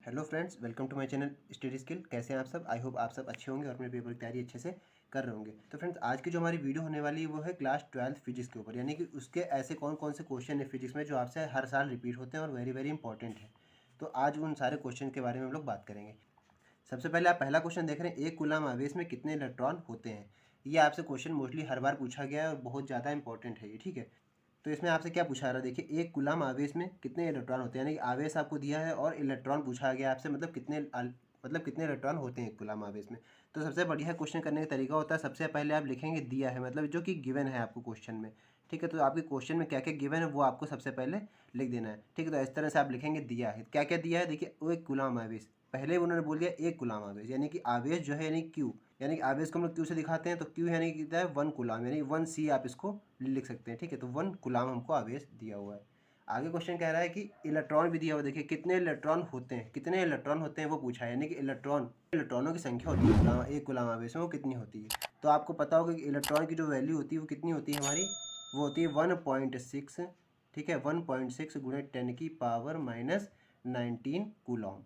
Hello friends, welcome to my channel study skill. कैसे हैं आप सब? आई होप आप सब अच्छे होंगे और अपने पेपर की तैयारी अच्छे से कर रहे होंगे। तो फ्रेंड्स, आज की जो हमारी वीडियो होने वाली है वो है क्लास 12 फिजिक्स के ऊपर, यानी कि उसके ऐसे कौन कौन से क्वेश्चन है फिजिक्स में जो आपसे हर साल रिपीट होते हैं और वेरी वेरी इंपॉर्टेंट है। तो आज उन सारे क्वेश्चन के बारे में हम लोग बात करेंगे। सबसे पहले आप पहला क्वेश्चन देख रहे हैं, एक कूलम आवेश में कितने इलेक्ट्रॉन होते हैं। ये आपसे क्वेश्चन मोस्टली हर बार पूछा गया है और बहुत ज़्यादा इंपॉर्टेंट है ये, ठीक है। तो इसमें आपसे क्या पूछा रहा है, देखिए, एक कूलम आवेश में कितने इलेक्ट्रॉन होते हैं, यानी कि आवेश आपको दिया है और इलेक्ट्रॉन पूछा गया आपसे, मतलब कितने इलेक्ट्रॉन होते हैं एक कूलम आवेश में। तो सबसे बढ़िया क्वेश्चन करने का तरीका होता है, सबसे पहले आप लिखेंगे दिया है, मतलब जो कि गिवन है आपको क्वेश्चन में, ठीक है। तो आपके क्वेश्चन में क्या क्या गिवन है वो आपको सबसे पहले लिख देना है, ठीक है। तो इस तरह से आप लिखेंगे दिया है, क्या क्या दिया है, देखिए, वो एक कूलम आवेश, पहले उन्होंने बोल दिया एक कूलम आवेश, यानी कि आवेश जो है यानी क्यू, यानी कि आवेश को हम लोग क्यू से दिखाते हैं, तो क्यू यानी कि कितना है 1 कूलम, यानी 1 C आप इसको लिख सकते हैं, ठीक है। तो 1 कूलम हमको आवेश दिया हुआ है। आगे क्वेश्चन कह रहा है कि इलेक्ट्रॉन भी दिया हुआ, देखिए कितने इलेक्ट्रॉन होते हैं, कितने इलेक्ट्रॉन होते हैं वो पूछा है, यानी कि इलेक्ट्रॉनों की संख्या होती है एक कूलम आवेश में, वो कितनी होती है। तो आपको पता होगा कि इलेक्ट्रॉन की जो वैल्यू होती है वो कितनी होती है हमारी, वो होती है 1.6, ठीक है, 1.6 गुणे 10⁻⁻19 कूलम।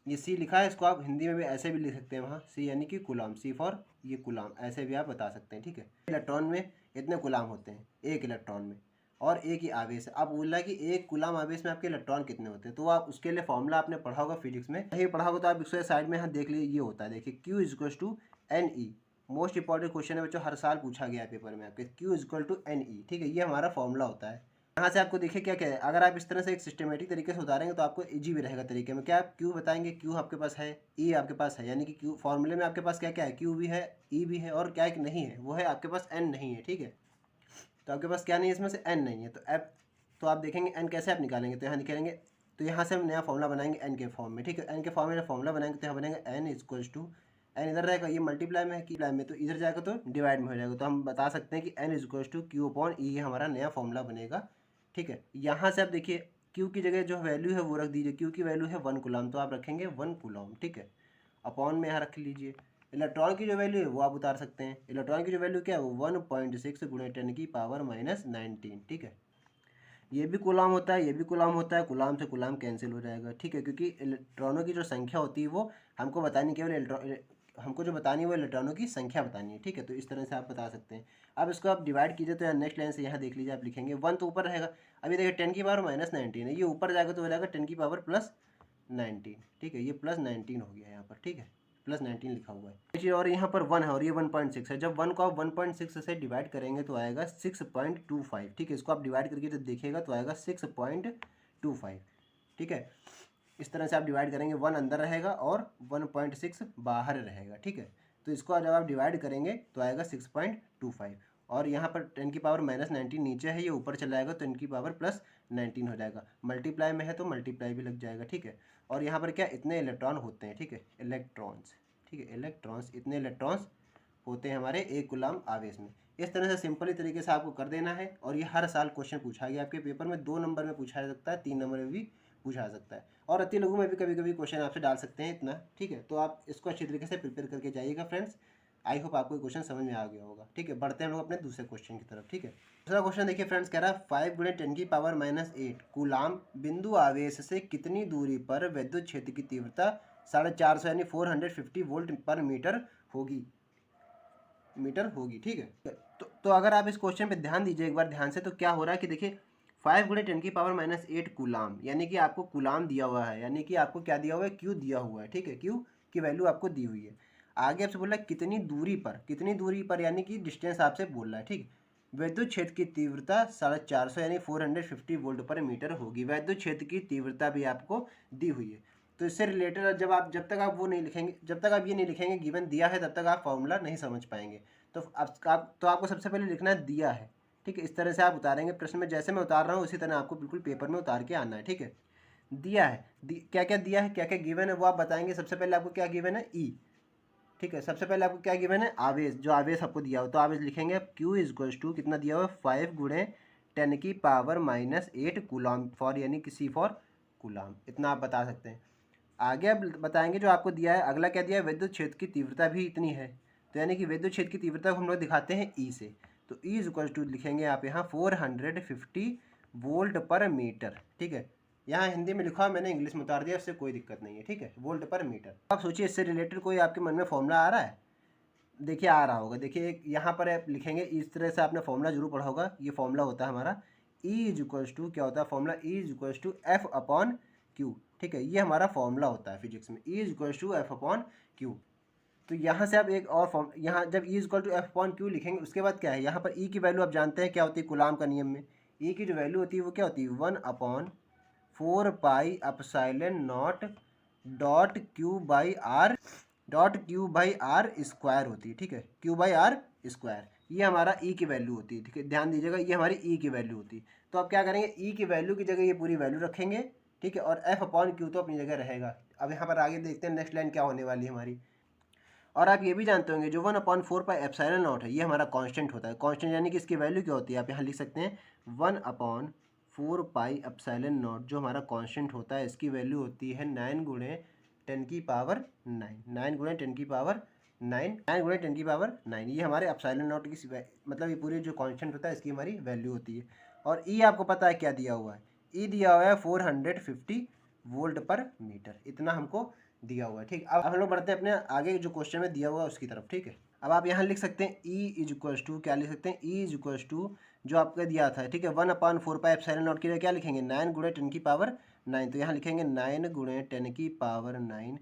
ये सी लिखा है, इसको आप हिंदी में भी ऐसे भी लिख सकते हैं, वहाँ सी यानी कि कुलाम, सी फॉर ये कुलाम, ऐसे भी आप बता सकते हैं, ठीक है। इलेक्ट्रॉन में इतने कुलाम होते हैं एक इलेक्ट्रॉन में, और एक ही आवेश है। अब बोल रहा है कि एक कुलाम आवेश में आपके इलेक्ट्रॉन कितने होते हैं, तो आप उसके लिए फॉर्मूला आपने पढ़ा होगा फिजिक्स में, नहीं पढ़ा होगा तो आप इसके साइड में यहाँ देख लीजिए, ये होता है, देखिए Q is to n e. Most important question है बच्चों, हर साल पूछा गया है पेपर में आपके, Q is to n e, ठीक है। ये हमारा फॉर्मूला होता है। यहाँ से आपको देखिए क्या क्या है, अगर आप इस तरह से एक सिस्टमेटिक तरीके से उतारेंगे तो आपको इजी भी रहेगा तरीके में। क्या आप क्यू बताएंगे, क्यू आपके पास है, ई आपके पास है, यानी कि क्यू फॉर्मूले में आपके पास क्या क्या है, क्यू भी है, ई भी है, और क्या नहीं है, वो है आपके पास एन नहीं है, ठीक है। तो आपके पास क्या नहीं है, इसमें से एन नहीं है। तो एप, तो आप देखेंगे एन कैसे आप निकालेंगे, तो यहाँ निकालेंगे, तो यहाँ से हम नया फॉर्मूला बनाएंगे एन के फॉर्म में, ठीक है। एन के फॉर्म में फॉर्मूला बनाएंगे तो यहाँ बनेगा एन इक्वल्स टू, एन इधर रहेगा, ये मल्टीप्लाई में है कि में, तो इधर जाएगा तो डिवाइड में हो जाएगा, तो हम बता सकते हैं कि N equals to Q upon E, हमारा नया फॉर्मूला बनेगा, ठीक है। यहाँ से आप देखिए क्यू की जगह जो वैल्यू है वो रख दीजिए, क्यू की वैल्यू है 1 कूलम, तो आप रखेंगे 1 कूलम, ठीक है। अपॉन में यहाँ रख लीजिए, इलेक्ट्रॉन की जो वैल्यू है वो आप उतार सकते हैं, इलेक्ट्रॉन की जो वैल्यू क्या है वो 1.6 गुणे 10⁻⁻19, ठीक है। ये भी कूलम होता है, ये भी कूलम होता है, कूलम से कूलम कैंसिल हो जाएगा, ठीक है, क्योंकि इलेक्ट्रॉनों की जो संख्या होती है वो हमको बतानी, केवल इलेक्ट्रॉन हमको जो बतानी है वो इलेक्ट्रॉनों की संख्या बतानी है, ठीक है। तो इस तरह से आप बता सकते हैं। अब इसको आप डिवाइड कीजिए, तो यहाँ नेक्स्ट लाइन से यहाँ देख लीजिए, आप लिखेंगे 1 तो ऊपर रहेगा, अभी देखिए 10⁻⁻19 है, ये ऊपर जाएगा तो हो जाएगा 10⁻+19, ठीक है, ये +19 हो गया यहाँ पर, ठीक है, +19 लिखा हुआ है। देखिए, और यहाँ पर 1 है और ये 1.6 है, जब 1 को आप 1.6 से डिवाइड करेंगे तो आएगा 6.25, ठीक है। इसको आप डिवाइड करके जब देखिएगा तो आएगा 6.25, ठीक है। इस तरह से आप डिवाइड करेंगे, 1 अंदर रहेगा और 1.6 बाहर रहेगा, ठीक है। तो इसको जब आप डिवाइड करेंगे तो आएगा 6.25, और यहाँ पर 10⁻⁻19 नीचे है, ये ऊपर चला जाएगा तो 10⁻+19 हो जाएगा, मल्टीप्लाई में है तो मल्टीप्लाई भी लग जाएगा, ठीक है। और यहाँ पर क्या, इतने इलेक्ट्रॉन होते हैं, ठीक है, इलेक्ट्रॉन्स, ठीक है, इलेक्ट्रॉन्स, इतने इलेक्ट्रॉन्स होते हैं हमारे एक कूलम आवेश में। इस तरह से सिंपली तरीके से आपको कर देना है, और ये हर साल क्वेश्चन पूछा गया आपके पेपर में, 2 नंबर में पूछा जा सकता है, 3 नंबर में भी पूछा जा सकता है, और अति लघु में भी कभी कभी क्वेश्चन आपसे डाल सकते हैं इतना, ठीक है। तो आप इसको अच्छी तरीके से प्रिपेयर करके जाइएगा फ्रेंड्स। आई होप आपको क्वेश्चन समझ में आ गया होगा, ठीक है। बढ़ते हैं हम लोग अपने दूसरे क्वेश्चन की तरफ, ठीक है। दूसरा क्वेश्चन देखिए फ्रेंड्स, कह रहा है 5 गुणे 10⁻⁻8 कूलाम बिंदु आवेश से कितनी दूरी पर विद्युत क्षेत्र की तीव्रता 450 यानी 450 वोल्ट पर मीटर होगी, ठीक है। तो अगर आप इस क्वेश्चन पे ध्यान दीजिए एक बार ध्यान से, तो क्या हो रहा है कि देखिए 5 गुणे 10⁻⁻8 कूलाम, यानी कि आपको कूलाम दिया हुआ है, यानी कि आपको क्या दिया हुआ है, क्यू दिया हुआ है, ठीक है, क्यू की वैल्यू आपको दी हुई है। आगे आपसे बोल रहा है कितनी दूरी पर यानी कि डिस्टेंस आपसे बोल रहा है, ठीक। विद्युत क्षेत्र की तीव्रता 450 यानी 450 वोल्ट पर मीटर होगी, विद्युत क्षेत्र की तीव्रता भी आपको दी हुई है। तो इससे रिलेटेड जब तक आप वो नहीं लिखेंगे, जब तक आप ये नहीं लिखेंगे गिवन दिया है, तब तक आप फॉर्मूला नहीं समझ पाएंगे। तो आपको सबसे पहले लिखना है दिया है, ठीक है। इस तरह से आप उतारेंगे प्रश्न में, जैसे मैं उतार रहा हूँ उसी तरह आपको बिल्कुल पेपर में उतार के आना है, ठीक है। दिया है, क्या क्या दिया है, क्या क्या गिवन है वो आप बताएंगे। सबसे पहले आपको क्या गिवन है, ई, ठीक है। सबसे पहले आपको क्या गिवन है, आवेश, जो आवेश आपको दिया हो, तो आवेश लिखेंगे आप क्यू इज टू कितना दिया हुआ है, 5 गुणे 10⁻⁻8 कूलम, फॉर यानी कि सी फॉर कूलम, इतना आप बता सकते हैं। आगे आप बताएंगे जो आपको दिया है, अगला क्या दिया है, विद्युत क्षेत्र की तीव्रता भी इतनी है, तो यानी कि विद्युत क्षेत्र की तीव्रता को हम लोग दिखाते हैं ई से, तो ई इज टू लिखेंगे आप यहाँ 450 वोल्ट पर मीटर, ठीक है। यहाँ हिंदी में लिखा मैंने इंग्लिश में उतार दिया, उससे कोई दिक्कत नहीं है, ठीक है, वोल्ट पर मीटर। आप सोचिए इससे रिलेटेड कोई आपके मन में फॉर्मूला आ रहा है? देखिए आ रहा होगा, देखिए एक यहाँ पर आप लिखेंगे, इस तरह से आपने फॉर्मूला जरूर पढ़ा होगा। ये फॉर्मूला होता है हमारा E इज इक्वल्स टू, क्या होता है formula, E is equals to F upon Q, ठीक है, ये हमारा फॉर्मूला होता है फिजिक्स में, E is equals to F upon Q. तो यहाँ से आप एक और फॉर्म, यहाँ जब E is equal to F upon Q लिखेंगे, उसके बाद क्या है, यहाँ पर E की वैल्यू आप जानते हैं क्या होती है कूलाम का नियम में, E की जो वैल्यू होती है वो क्या होती है 1/4 pi epsilon naught Q by R square होती है, ठीक है, क्यू बाई आर स्क्वायर, ये हमारा ई की वैल्यू होती है, ठीक है, ध्यान दीजिएगा, ये हमारी ई की वैल्यू होती है। तो आप क्या करेंगे, ई की वैल्यू की जगह ये पूरी वैल्यू रखेंगे, ठीक है, और एफ अपॉन क्यू तो अपनी जगह रहेगा। अब यहाँ पर आगे देखते हैं नेक्स्ट लाइन क्या होने वाली है हमारी। और आप ये भी जानते होंगे जो 1/4 पाई एप्सिलॉन नॉट है, ये हमारा कांस्टेंट होता है, कांस्टेंट यानी कि इसकी वैल्यू क्या होती है, आप यहाँ लिख सकते हैं 1/4 पाई एप्सिलॉन नॉट, जो हमारा कांस्टेंट होता है, इसकी वैल्यू होती है 9 गुणे 10 की पावर 9, 9 गुणे 10 की पावर 9, 9 गुणे 10 की पावर 9, ये हमारे एप्सिलॉन नॉट की मतलब ये पूरी जो कांस्टेंट होता है इसकी हमारी वैल्यू होती है। और ई आपको पता है क्या दिया हुआ है, ई दिया हुआ है 450 वोल्ट पर मीटर, इतना हमको दिया हुआ है, ठीक। अब हम लोग बढ़ते हैं अपने आगे जो क्वेश्चन में दिया हुआ है उसकी तरफ, ठीक है। अब आप यहाँ लिख सकते हैं E इज इक्वल्स टू, क्या लिख सकते हैं, E इज इक्वल्स टू जो आपका दिया था, ठीक है, 1/4 पाई एप्सिलॉन नॉट के लिए क्या लिखेंगे 9 गुणे 10 की पावर 9, तो यहाँ लिखेंगे 9 गुणे 10 की पावर 9।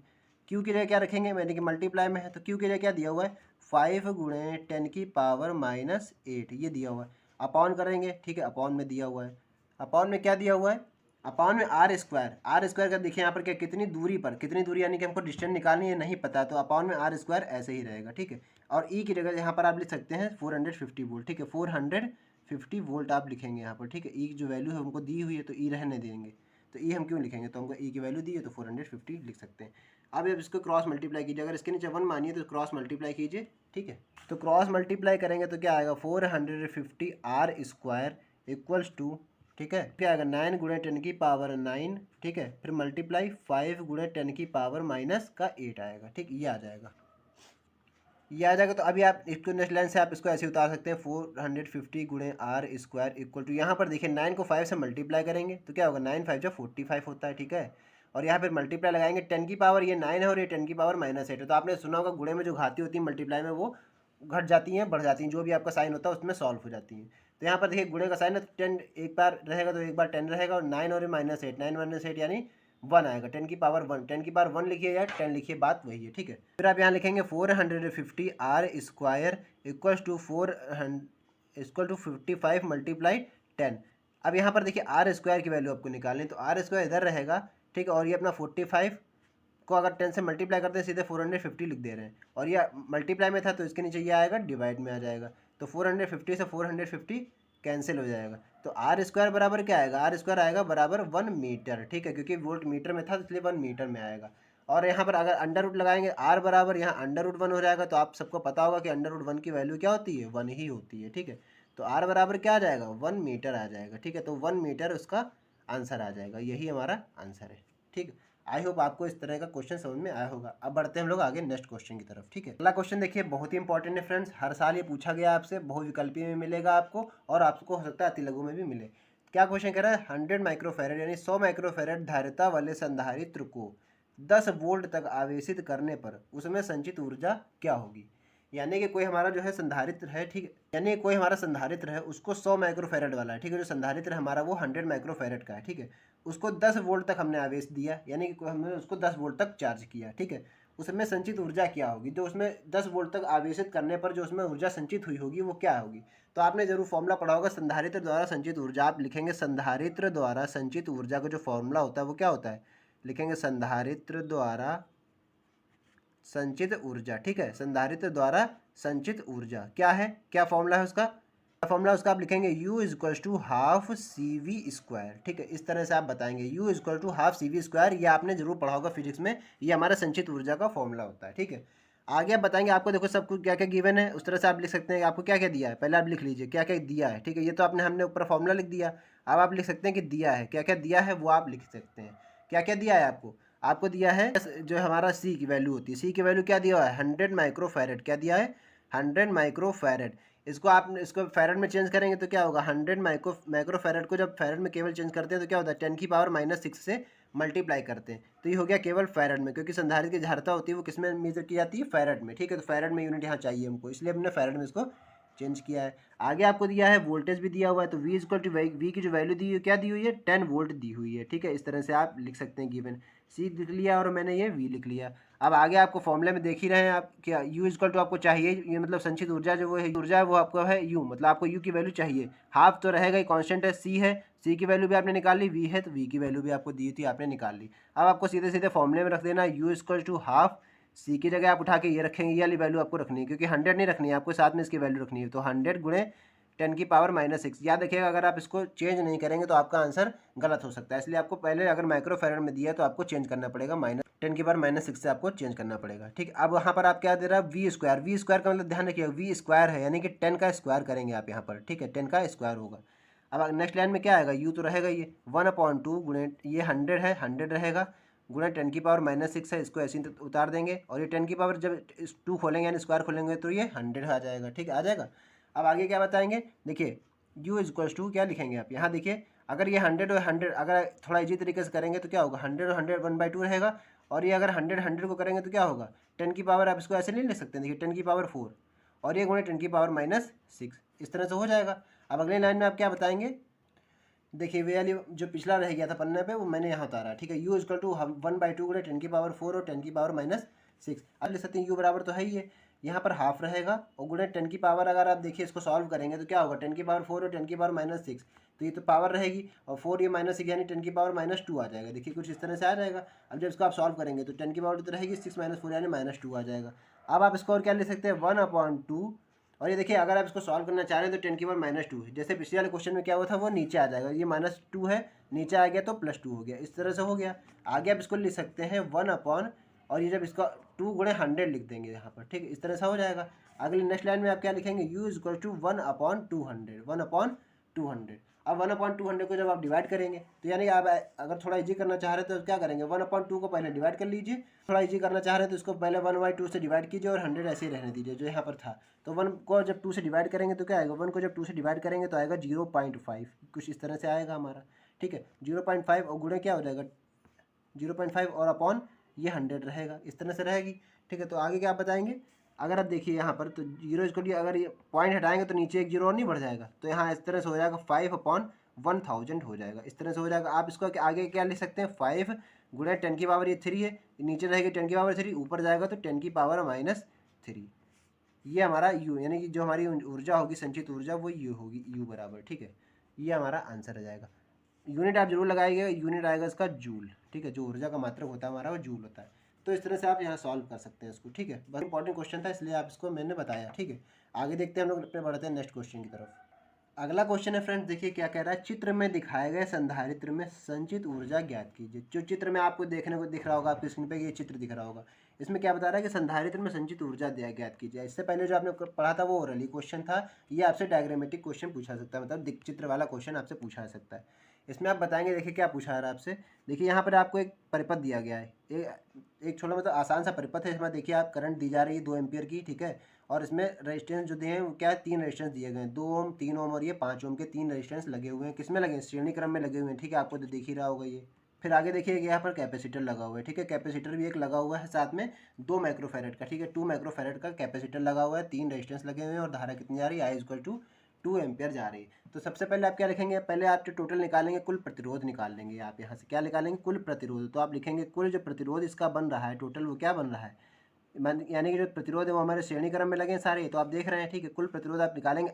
क्यू के लिए क्या रखेंगे, मैंने कि मल्टीप्लाई में है, तो क्यू के लिए क्या दिया हुआ है 5 गुणे 10 की पावर -8, ये दिया हुआ है। अपॉन करेंगे, ठीक है, अपॉन में दिया हुआ है, अपॉन में क्या दिया हुआ है, अपॉन में आर स्क्वायर का देखिए यहाँ पर क्या कितनी दूरी पर, कितनी दूरी यानी कि हमको डिस्टेंस निकालनी है, नहीं पता, तो अपॉन में आर स्क्वायर ऐसे ही रहेगा, ठीक है। और ई की जगह यहाँ पर आप लिख सकते हैं 450 वोल्ट, ठीक है, 450 वोल्ट आप लिखेंगे यहाँ पर, ठीक है। ई की जो वैल्यू है हमको दी हुई है तो ई रहने देंगे, तो ई हम क्यों लिखेंगे, तो हमको ई की वैल्यू दी है तो 450 लिख सकते हैं। अब इसको क्रॉस मल्टीप्लाई कीजिए, अगर इसके नीचे 1 मानिए तो क्रॉस मल्टीप्लाई कीजिए, ठीक है। तो क्रॉस मल्टीप्लाई करेंगे तो क्या आएगा 450 आर स्क्वायर इक्वल्स टू, ठीक है, क्या आएगा 9 गुणे 10 की पावर 9, ठीक है, फिर मल्टीप्लाई 5 गुणे 10 की पावर -8 आएगा, ठीक, ये आ जाएगा, ये आ जाएगा। तो अभी आप इसको नेक्स्ट लाइन से आप इसको ऐसे उतार सकते हैं 450 गुणे आर स्क्वायर इक्वल टू, यहाँ पर देखिए 9 को 5 से मल्टीप्लाई करेंगे तो क्या होगा 9 5 जो 45 होता है, ठीक है, और यहाँ फिर मल्टीप्लाई लगाएंगे 10 की पावर, ये 9 है और ये 10 की पावर -8 है, तो आपने सुना होगा गुणे में जो घाती होती है मल्टीप्लाई में वो घट जाती हैं बढ़ जाती हैं, जो भी आपका साइन होता है उसमें सॉल्व हो जाती हैं। तो यहाँ पर देखिए गुणे का साइन है, 10 एक बार रहेगा तो एक बार 10 रहेगा, और 9 और -8, 9 - 8 यानी 1 आएगा, 10 की पावर 1, 10 की पावर 1 लिखिए या 10 लिखिए, बात वही है, ठीक है। फिर आप यहाँ लिखेंगे 450 R square equal to 55 multiply 10। अब यहाँ पर देखिए आर स्क्वायर की वैल्यू आपको निकालनी, तो आर स्क्वायर इधर रहेगा, ठीक है, और ये अपना 45 को अगर 10 से मल्टीप्लाई करते हैं सीधे 450 लिख दे रहे हैं, और ये मल्टीप्लाई में था तो इसके नीचे ये आएगा डिवाइड में आ जाएगा, तो 450 से 450 कैंसिल हो जाएगा, तो आर स्क्वायर बराबर क्या आएगा, आर स्क्वायर आएगा बराबर 1 मीटर, ठीक है, क्योंकि वोल्ट मीटर में था इसलिए 1 मीटर में आएगा। और यहाँ पर अगर अंडर रूट लगाएंगे आर बराबर यहाँ अंडर रूट 1 हो जाएगा, तो आप सबको पता होगा कि अंडर रूट 1 की वैल्यू क्या होती है 1 ही होती है, ठीक है। तो आर बराबर क्या आ जाएगा 1 मीटर आ जाएगा, ठीक है, तो 1 मीटर उसका आंसर आ जाएगा, यही हमारा आंसर है, ठीक है। आई होप आपको इस तरह का क्वेश्चन समझ में आया होगा। अब बढ़ते हैं हम लोग आगे नेक्स्ट क्वेश्चन की तरफ, ठीक है। अगला क्वेश्चन देखिए बहुत ही इंपॉर्टेंट है फ्रेंड्स, हर साल ये पूछा गया आपसे, बहुविकल्पी में मिलेगा आपको और आपको हो सकता है अति लघु में भी मिले। क्या क्वेश्चन कह रहा है 100 माइक्रोफेरेड यानी 100 माइक्रोफेरेड धारिता वाले संधारित्र को 10 वोल्ट तक आवेशित करने पर उसमें संचित ऊर्जा क्या होगी। यानी कि कोई हमारा जो है संधारित्र है, ठीक है, यानी कोई हमारा संधारित्र है उसको 100 माइक्रोफेरेड वाला है, ठीक है, जो संधारित्र हमारा वो 100 माइक्रोफेरेड का है, ठीक है, उसको 10 वोल्ट तक हमने आवेश दिया, यानी कि हमने उसको 10 वोल्ट तक चार्ज किया, ठीक है, उसमें संचित ऊर्जा क्या होगी, जो उसमें 10 वोल्ट तक आवेशित करने पर जो उसमें ऊर्जा संचित हुई होगी वो क्या होगी। तो आपने जरूर फॉर्मूला पढ़ा होगा संधारित्र द्वारा संचित ऊर्जा, आप लिखेंगे संधारित्र द्वारा संचित ऊर्जा का जो फॉर्मूला होता है वो क्या होता है, लिखेंगे संधारित्र द्वारा संचित ऊर्जा, ठीक है, संधारित्र द्वारा संचित ऊर्जा क्या है, क्या फॉर्मूला है उसका, फॉर्मूला उसका आप लिखेंगे U equals to half CV square, ठीक है, इस तरह से आप बताएंगे U equal to half CV square, ये आपने जरूर पढ़ा होगा फिजिक्स में, ये हमारा संचित ऊर्जा का फॉर्मूला होता है, ठीक है। आगे आप बताएंगे, आपको देखो सब कुछ क्या क्या गिवन है उस तरह से आप लिख सकते हैं, आपको क्या क्या दिया है पहले आप लिख लीजिए क्या क्या दिया है, ठीक है, ये तो हमने ऊपर फॉर्मूला लिख दिया, अब आप लिख सकते हैं कि दिया है, क्या क्या दिया है वो आप लिख सकते हैं, क्या क्या दिया है आपको दिया है जो हमारा C की वैल्यू होती है, C की वैल्यू क्या दिया हुआ है 100 माइक्रोफैरेड, क्या दिया है 100 माइक्रोफैरेड, इसको आप इसको फेरेड में चेंज करेंगे तो क्या होगा, 100 माइक्रो फेरेड को जब फेरेड में केवल चेंज करते हैं तो क्या होता है, 10⁻⁻6 से मल्टीप्लाई करते हैं। तो ये हो गया केवल फेरेड में, क्योंकि संधारित्र की धारिता होती है वो किस में मेजर की जाती है, फेरेड में, ठीक है। तो फेरेड में यूनिट यहाँ चाहिए हमको, इसलिए हमने फेरेड में इसको चेंज किया है। आगे आपको दिया है वोल्टेज भी दिया हुआ है, तो V इक्वल टू वी की जो वैल्यू दी हुई है क्या दी हुई है, 10 वोल्ट दी हुई है, ठीक है। इस तरह से आप लिख सकते हैं, गिवन C लिख लिया और मैंने ये V लिख लिया। अब आगे आपको फॉर्मूले में देख ही रहे हैं आप क्या, U इक्वल टू आपको चाहिए, ये मतलब संचित ऊर्जा जो वो है ऊर्जा है वो आपको है U, मतलब आपको U की वैल्यू चाहिए। हाफ तो रहेगा ही, कांस्टेंट है, C है, C की वैल्यू भी आपने निकाल ली, V है तो V की वैल्यू भी आपको दी थी आपने निकाल ली। अब आपको सीधे सीधे फॉर्मूले में रख देना, U equal to half, C की जगह आप उठा के ये रखेंगे, ये वाली वैल्यू आपको रखनी है, क्योंकि 100 नहीं रखनी है आपको, साथ में इसकी वैल्यू रखनी है। तो 100 गुणे 10⁻⁻6। याद रखिएगा अगर आप इसको चेंज नहीं करेंगे तो आपका आंसर गलत हो सकता है, इसलिए आपको पहले अगर माइक्रो फेरेड में दिया है तो आपको चेंज करना पड़ेगा, -10⁻⁻6 से आपको चेंज करना पड़ेगा, ठीक है। अब वहाँ पर आप क्या दे रहा है, वी स्क्वायर का मतलब ध्यान रखिएगा V स्क्वायर है, यानी कि 10 का स्क्वायर करेंगे आप यहाँ पर, ठीक है, 10 का स्क्वायर होगा। अब नेक्स्ट लाइन में क्या आएगा, U तो रहेगा ये 1/2 गुणे ये 100 है, 100 रहेगा गुणा 10⁻⁻6 है, इसको ऐसे ही उतार देंगे, और ये 10 की पावर जब 2 खोलेंगे यानी स्क्वायर खोलेंगे तो ये 100 आ जाएगा, ठीक है, आ जाएगा। अब आगे क्या बताएंगे, देखिए U इक्वल्स टू क्या लिखेंगे आप यहाँ देखिए, अगर ये 100 और 100 अगर थोड़ा इजी तरीके से करेंगे तो क्या होगा, 100 और 100 1/2 रहेगा, और ये अगर 100 को करेंगे तो क्या होगा, 10 की पावर आप इसको ऐसे नहीं लिख सकते, देखिए 10 की पावर 4 और ये गुणे 10⁻⁻6, इस तरह से हो जाएगा। अब अगले लाइन में आप क्या बताएंगे, देखिए वे वाली जो पिछला रह गया था पन्ने पे वो मैंने यहाँ उतारा, ठीक है। U इक्वल टू 1/2 गुणे 10⁻4 और 10⁻⁻6। अब लिख सकते हैं U बराबर तो है ही है, यहाँ पर हाफ रहेगा और गुणे 10 की पावर, अगर आप देखिए इसको सॉल्व करेंगे तो क्या होगा, 10⁻4 और 10⁻⁻6, तो ये तो पावर रहेगी, और 4 ये -6 यानी 10⁻⁻2 आ जाएगा, देखिए कुछ इस तरह से आ जाएगा। अब जब इसको आप सॉल्व करेंगे तो 10 की पावर तो रहेगी, 6 - 4 यानी -2 आ जाएगा। अब आप इसको और क्या लिख सकते हैं, 1/2, और ये देखिए अगर आप इसको सॉल्व करना चाह रहे हैं तो 10⁻⁻2 है, जैसे पिछले वाले क्वेश्चन में क्या हुआ था वो नीचे आ जाएगा, ये -2 है नीचे आ गया तो +2 हो गया, इस तरह से हो गया। आगे आप इसको लिख सकते हैं 1/, और ये जब इसका 2 गुणे 100 लिख देंगे यहाँ पर, ठीक है, इस तरह से हो जाएगा। अगले नेक्स्ट लाइन में आप क्या लिखेंगे, U इक्वल टू 1/200, 1/200। अब 1/200 को जब आप डिवाइड करेंगे तो यानी आप अगर थोड़ा इजी करना चाह रहे हैं तो क्या करेंगे, 1/2 को पहले डिवाइड कर लीजिए, थोड़ा इजी करना चाह रहे हैं तो इसको पहले 1/2 से डिवाइड कीजिए और 100 ऐसे ही रहने दीजिए जो यहाँ पर था। तो 1 को जब 2 से डिवाइड करेंगे तो क्या आएगा, 1 को जब 2 से डिवाइड करेंगे तो आएगा 0.5, कुछ इस तरह से आएगा हमारा, ठीक है। 0.5 और गुणे क्या हो जाएगा 0.5 और अपॉन ये 100 रहेगा, इस तरह से रहेगी, ठीक है। तो आगे क्या आप बताएंगे, अगर आप देखिए यहाँ पर तो 0 इसको अगर ये पॉइंट हटाएंगे तो नीचे एक 0 और नहीं बढ़ जाएगा, तो यहाँ इस तरह से हो जाएगा 5/1000 हो जाएगा, इस तरह से हो जाएगा। आप इसको आगे क्या लिख सकते हैं, 5 गुणे 10 की पावर ये 3 है, नीचे रहेगी 10 की पावर 3, ऊपर जाएगा तो 10⁻⁻3। ये हमारा U यानी कि जो हमारी ऊर्जा होगी संचित ऊर्जा वो U होगी, U बराबर, ठीक है, ये हमारा आंसर आ जाएगा। यूनिट आप जरूर लगाइएगा, यूनिट आएगा इसका जूल, ठीक है, जो ऊर्जा का मात्रक होता है हमारा वो जूल होता है। तो इस तरह से आप यहाँ सॉल्व कर सकते हैं इसको, ठीक है। बहुत इंपॉर्टेंट क्वेश्चन था इसलिए आप इसको मैंने बताया, ठीक है। आगे देखते हैं हम लोग अपने बढ़ते हैं नेक्स्ट क्वेश्चन की तरफ। अगला क्वेश्चन है फ्रेंड्स, देखिए क्या कह रहा है, चित्र में दिखाए गए संधारित्र में संचित ऊर्जा ज्ञात कीजिए। जो चित्र में आपको देखने को दिख रहा होगा आपकी स्क्रीन पे, ये चित्र दिख रहा होगा, इसमें क्या बता रहा है कि संधारित्र में संचित ऊर्जा ज्ञात कीजिए। इससे पहले जो आपने पढ़ा था वो ओरली क्वेश्चन था, ये आपसे डायग्रामेटिक क्वेश्चन पूछा सकता है, मतलब चित्र वाला क्वेश्चन आपसे पूछा सकता है। इसमें आप बताएंगे, देखिए क्या पूछा रहा है आपसे, देखिए यहाँ पर आपको एक परिपथ दिया गया है, एक छोटा मतलब आसान सा परिपथ है, इसमें देखिए आप करंट दी जा रही है 2 एम्पियर की, ठीक है, और इसमें रेजिस्टेंस जो दिए हैं वो क्या है, 3 रेजिस्टेंस दिए गए हैं, 2 ओम 3 ओम और ये 5 ओम के 3 रेजिस्टेंस लगे हुए हैं, किसमें लगे हैं, श्रेणी क्रम में लगे हुए हैं, ठीक है, आपको तो दिख ही रहा होगा ये। फिर आगे देखिए यहाँ पर कैपेसिटर लगा हुआ है, ठीक है, कैपेसिटर भी एक लगा हुआ है साथ में 2 माइक्रोफैरेड का, ठीक है, 2 माइक्रोफैरेड का कैपेसिटर लगा हुआ है, 3 रेजिस्टेंस लगे हुए हैं और धारा कितनी जा रही है, I इक्वल टू 2 एम्पियर जा रही है। तो सबसे पहले आप क्या लिखेंगे, पहले आप जो टोटल निकालेंगे कुल प्रतिरोध निकाल लेंगे, आप यहाँ से क्या निकालेंगे, कुल प्रतिरोध। तो आप लिखेंगे कुल जो प्रतिरोध इसका बन रहा है टोटल वो क्या बन रहा है, यानी कि जो प्रतिरोध है वो हमारे श्रेणी क्रम में लगे हैं सारे, तो आप देख रहे हैं, ठीक है। कुल प्रतिरोध आप निकालेंगे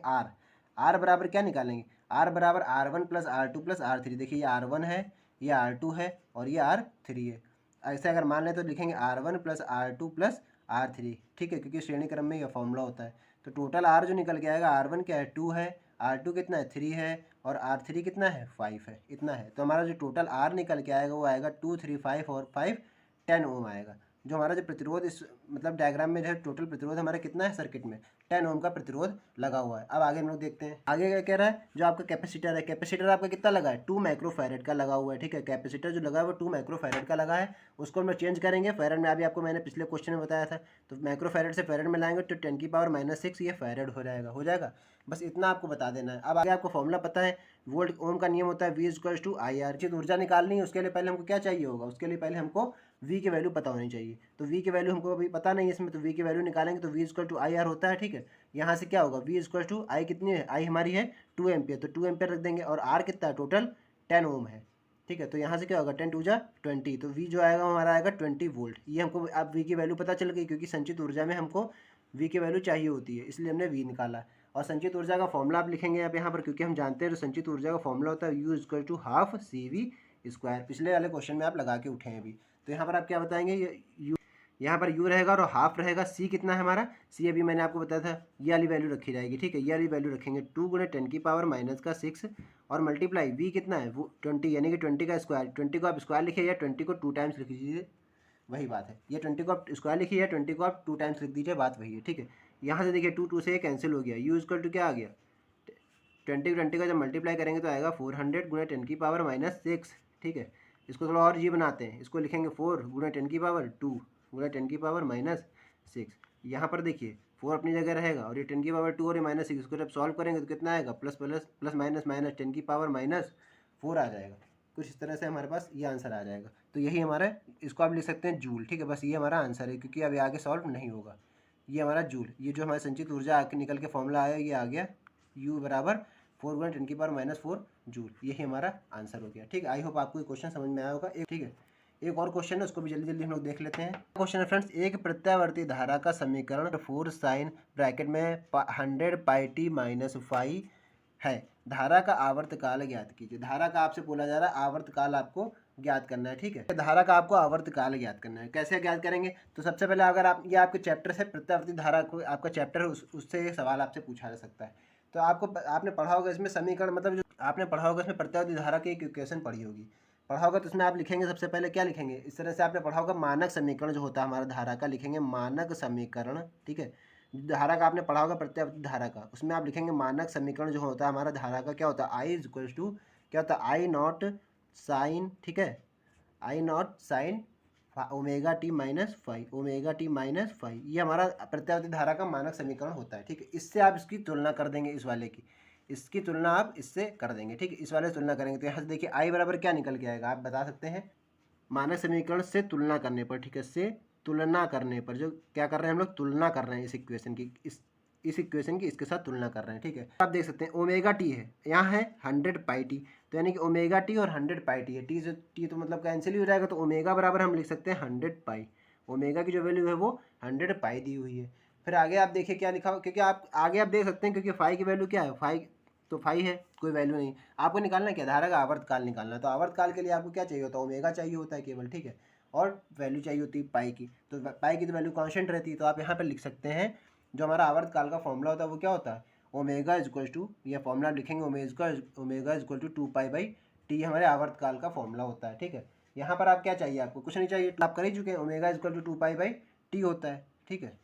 आर बराबर क्या निकालेंगे, आर बराबर R1 + R2 + R3। देखिए ये R1 है, ये R2 है और ये R3 है। ऐसे अगर मान लें तो लिखेंगे R1 + R2 + R3, ठीक है, क्योंकि श्रेणी क्रम में यह फॉर्मूला होता है। तो टोटल R जो निकल के आएगा, R1 क्या है 2 है, R2 कितना है 3 है और R3 कितना है 5 है, इतना है। तो हमारा जो टोटल R निकल के आएगा वो आएगा 2 3 5 और 5 10 ओम आएगा। जो हमारा जो प्रतिरोध इस मतलब डायग्राम में जो है टोटल प्रतिरोध हमारा कितना है सर्किट में 10 ओम का प्रतिरोध लगा हुआ है। अब आगे हम लोग देखते हैं आगे क्या कह रहा है। जो आपका कैपेसिटर है, कैपेसिटर आपका कितना लगा है 2 माइक्रोफैरड का लगा हुआ है, ठीक है। कैपेसिटर जो लगा है वो 2 माइक्रोफैरड का लगा है, उसको हम लोग चेंज करेंगे फैरड में। अभी आपको मैंने पिछले क्वेश्चन में बताया था, तो माइक्रोफैरड से फैरड में लाएंगे तो 10⁻⁻6 ये फैरड हो जाएगा। बस इतना आपको बता देना है। अब आगे आपको फॉर्मूला पता है, वोल्ट ओम का नियम होता है V=IR। जित ऊर्जा निकालनी है उसके लिए पहले हमको क्या चाहिए होगा, उसके लिए पहले हमको V की वैल्यू पता होनी चाहिए। तो V की वैल्यू हमको अभी पता नहीं है इसमें, तो V की वैल्यू निकालेंगे तो V=IR होता है, ठीक है। यहाँ से क्या होगा V=I कितनी है, I हमारी है 2 एम्पियर, तो 2 एम्पियर रख देंगे और R कितना है टोटल 10 ओम है, ठीक है। तो यहाँ से क्या होगा 10⁻²⁰, तो V जो आएगा हमारा आएगा 20 वोल्ट। ये हमको अब V की वैल्यू पता चल गई, क्योंकि संचित ऊर्जा में हमको V की वैल्यू चाहिए होती है, इसलिए हमने V निकाला। और संचित ऊर्जा का फॉर्मूला आप लिखेंगे अब यहाँ पर, क्योंकि हम जानते हैं तो संचित ऊर्जा का फॉर्मूला होता है U=12 CV²। पिछले वाले क्वेश्चन में आप लगा के उठे हैं अभी। तो यहाँ पर आप क्या बताएंगे, ये यहाँ पर U रहेगा और हाफ रहेगा। C कितना है हमारा, C अभी मैंने आपको बताया था, ये वाली वैल्यू रखी जाएगी, ठीक है। ये वाली वैल्यू रखेंगे 2 × 10⁻⁻6 और मल्टीप्लाई V कितना है वो 20, यानी कि 20 का स्क्वायर। 20 को आप स्क्वायर लिखिए या 20 को 2 टाइम्स लिख दीजिए, वही बात है। ये 20 को आप स्क्वायर लिखिए या 20 को आप 2 टाइम्स लिख दीजिए, बात वही है, ठीक है। यहाँ से देखिए 2 से ये कैंसिल हो गया। U= क्या आ गया 20 का जब मल्टीप्लाई करेंगे तो आएगा 400 × 10⁻⁻6, ठीक है। इसको थोड़ा और जी बनाते हैं, इसको लिखेंगे 4 × 10⁻2 × 10⁻6। यहाँ पर देखिए 4 अपनी जगह रहेगा और ये 10⁻2 और ये -6, इसको जब सॉल्व करेंगे तो कितना आएगा plus plus plus minus minus 10⁻⁻4 आ जाएगा। कुछ इस तरह से हमारे पास ये आंसर आ जाएगा। तो यही हमारा, इसको आप लिख सकते हैं जूल, ठीक है। बस ये हमारा आंसर है, क्योंकि अभी आगे सॉल्व नहीं होगा। ये हमारा जूल, ये जो हमारे संचित ऊर्जा आके निकल के फॉर्मूला आया ये आ गया U = 4 × 10⁻⁻4 जूल। यही हमारा आंसर हो गया, ठीक है। आई होप आपको ये क्वेश्चन समझ में आया होगा। एक ठीक है, एक और क्वेश्चन है, उसको भी जल्दी जल्दी हम लोग देख लेते हैं। क्वेश्चन है फ्रेंड्स, एक प्रत्यावर्ती धारा का समीकरण 4 sin ब्रैकेट में 100πt-5 है। धारा का आवर्तकाल ज्ञात कीजिए। धारा का आपसे बोला जा रहा है आवर्तकाल आपको ज्ञात करना है, ठीक है। धारा का आपको आवर्तकाल ज्ञात करना है। कैसे ज्ञात करेंगे, तो सबसे पहले अगर आप ये आपके चैप्टर से प्रत्यावर्ती धारा को आपका चैप्टर है उससे एक सवाल आपसे पूछा जा सकता है। तो आपने पढ़ा होगा इसमें समीकरण, मतलब जो आपने पढ़ा होगा इसमें प्रत्यावर्ती धारा की एक इक्वेशन पढ़ी होगी, पढ़ा होगा। तो उसमें आप लिखेंगे सबसे पहले क्या लिखेंगे, इस तरह से आपने पढ़ा होगा मानक समीकरण जो होता है हमारा धारा का, लिखेंगे मानक समीकरण, ठीक है। धारा का आपने पढ़ा होगा प्रत्यावर्ती धारा का, उसमें आप लिखेंगे मानक समीकरण जो होता है हमारा धारा का क्या होता है I= क्या होता है I0 sin, ठीक है, I0 sin ωt-5 ये हमारा प्रत्यावर्ती धारा का मानक समीकरण होता है, ठीक है। इससे आप इसकी तुलना कर देंगे, इस वाले की, इसकी तुलना आप इससे कर देंगे, ठीक है। इस वाले से तुलना करेंगे तो यहाँ से देखिए I बराबर क्या निकल के आएगा, आप बता सकते हैं मानक समीकरण से तुलना करने पर, ठीक है, से तुलना करने पर, जो क्या कर रहे हैं हम लोग तुलना कर रहे हैं इस इक्वेशन की, इस इक्वेशन की इसके साथ तुलना कर रहे हैं, ठीक है। आप देख सकते हैं ωt है, यहाँ है 100πt, तो यानी कि ωt और 100πt है। टी तो मतलब कैंसिल ही हो जाएगा, तो ओमेगा बराबर हम लिख सकते हैं 100π। ओमेगा की जो वैल्यू है वो 100π दी हुई है। फिर आगे आप देखिए क्या लिखा हो, क्योंकि आप आगे आप देख सकते हैं, क्योंकि फाई की वैल्यू क्या है, फाई तो फाई है, कोई वैल्यू नहीं। आपको निकालना क्या, धारा का आवर्तकाल निकालना है। तो आवर्तकाल के लिए आपको क्या चाहिए होता है, ओमेगा चाहिए होता है केवल, ठीक है, और वैल्यू चाहिए होती है पाई की। तो पाई की तो वैल्यू कांस्टेंट रहती है, तो आप यहाँ पर लिख सकते हैं जो हमारा आवर्तकाल का फॉर्मूला होता है वो क्या होता है ω= ये फॉर्मूला लिखेंगे ω= 2π/t, हमारे आवर्तकाल का फॉर्मूला होता है, ठीक है। यहाँ पर आप क्या चाहिए, आपको कुछ नहीं चाहिए, आप कर ही चुके हैं, ω= 2π/t होता है, ठीक है।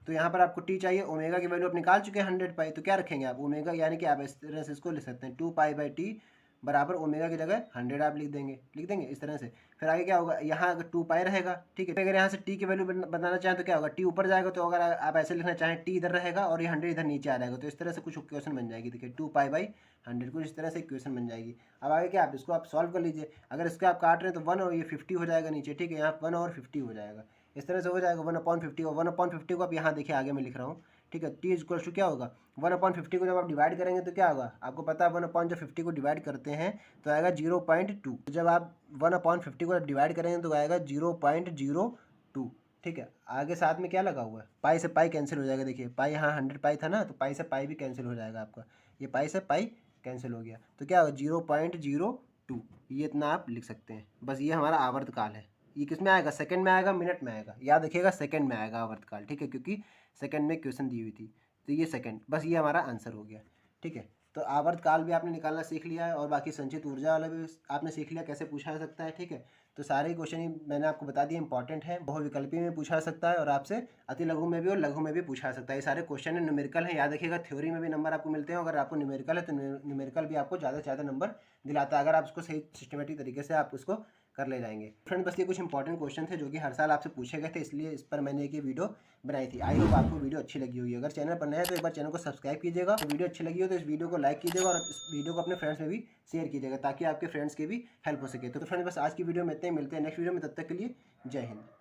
तो यहाँ पर आपको t चाहिए, ओमेगा की वैल्यू आप निकाल चुके हैं 100π, तो क्या रखेंगे आप ओमेगा, यानी कि आप इस तरह से इसको लिख सकते हैं 2π/t बराबर ओमेगा की जगह 100 आप लिख देंगे इस तरह से। फिर आगे क्या होगा, यहाँ अगर 2π रहेगा, ठीक है। अगर यहाँ से t की वैल्यू बताना चाहें तो क्या होगा, t ऊपर जाएगा, तो अगर आप ऐसे लिखना चाहें t इधर रहेगा और ये 100 इधर नीचे आ जाएगा, तो इस तरह से कुछ इक्वेशन बन जाएगी। देखिए 2π/100 कुछ इस तरह से इक्वेशन बन जाएगी। अब आगे क्या, आप इसको आप सॉल्व कर लीजिए। अगर इसको आप काट रहे हैं तो 1 और ये 50 हो जाएगा नीचे, ठीक है, यहाँ 1 और 50 हो जाएगा, इस तरह से हो जाएगा 1/50। और 1/50 को आप यहाँ देखिए आगे मैं लिख रहा हूँ, ठीक है। t क्या होगा 1/50 को जब आप डिवाइड करेंगे तो क्या होगा, आपको पता है 1/50 को डिवाइड करते हैं तो आएगा 0.2। जब आप 1/50 को डिवाइड करेंगे तो आएगा 0.02, ठीक है। आगे साथ में क्या लगा हुआ है, पाई से पाई कैंसिल हो जाएगा। देखिए पाई यहाँ 100π था ना, तो पाई से पाई भी कैंसिल हो जाएगा आपका, ये पाई से पाई कैंसिल हो गया, तो क्या होगा 0.02, ये इतना आप लिख सकते हैं। बस ये हमारा आवर्तकाल है। ये किस में आएगा, सेकंड में आएगा, मिनट में आएगा, याद रखिएगा सेकंड में आएगा आवर्तकाल, ठीक है, क्योंकि सेकंड में क्वेश्चन दी हुई थी, तो ये सेकंड, बस ये हमारा आंसर हो गया, ठीक है। तो आवर्तकाल भी आपने निकालना सीख लिया है और बाकी संचित ऊर्जा वाला भी आपने सीख लिया कैसे पूछा जा सकता है, ठीक है। तो सारे क्वेश्चन ही मैंने आपको बता दिया इंपॉर्टेंट है। बहुविकल्पी में पूछा सकता है और आपसे अति लघु में भी और लघु में भी पूछा सकता है। ये सारे क्वेश्चन है न्यूमेरिकल है, याद रखिएगा। थ्योरी में भी नंबर आपको मिलते हैं, अगर आपको न्यूमेरिकल है तो न्यूमेरिकल भी आपको ज़्यादा से ज़्यादा नंबर दिलाता है, अगर आप उसको सही सिस्टमेटिक तरीके से आप उसको कर ले जाएंगे। फ्रेंड बस ये कुछ इंपॉर्टेंट क्वेश्चन थे जो कि हर साल आपसे पूछे गए थे, इसलिए इस पर मैंने एक ये वीडियो बनाई थी। आई होप आपको वीडियो अच्छी लगी होगी। अगर चैनल पर नया है तो एक बार चैनल को सब्सक्राइब कीजिएगा। तो वीडियो अच्छी लगी हो तो इस वीडियो को लाइक कीजिएगा और इस वीडियो को अपने फ्रेंड्स में भी शेयर कीजिएगा, ताकि आपके फ्रेंड्स के भी हेल्प हो सके। तो फ्रेंड्स बस आज की वीडियो में इतने ही, मिलते हैं नेक्स्ट वीडियो में, तब तक के लिए जय हिंद।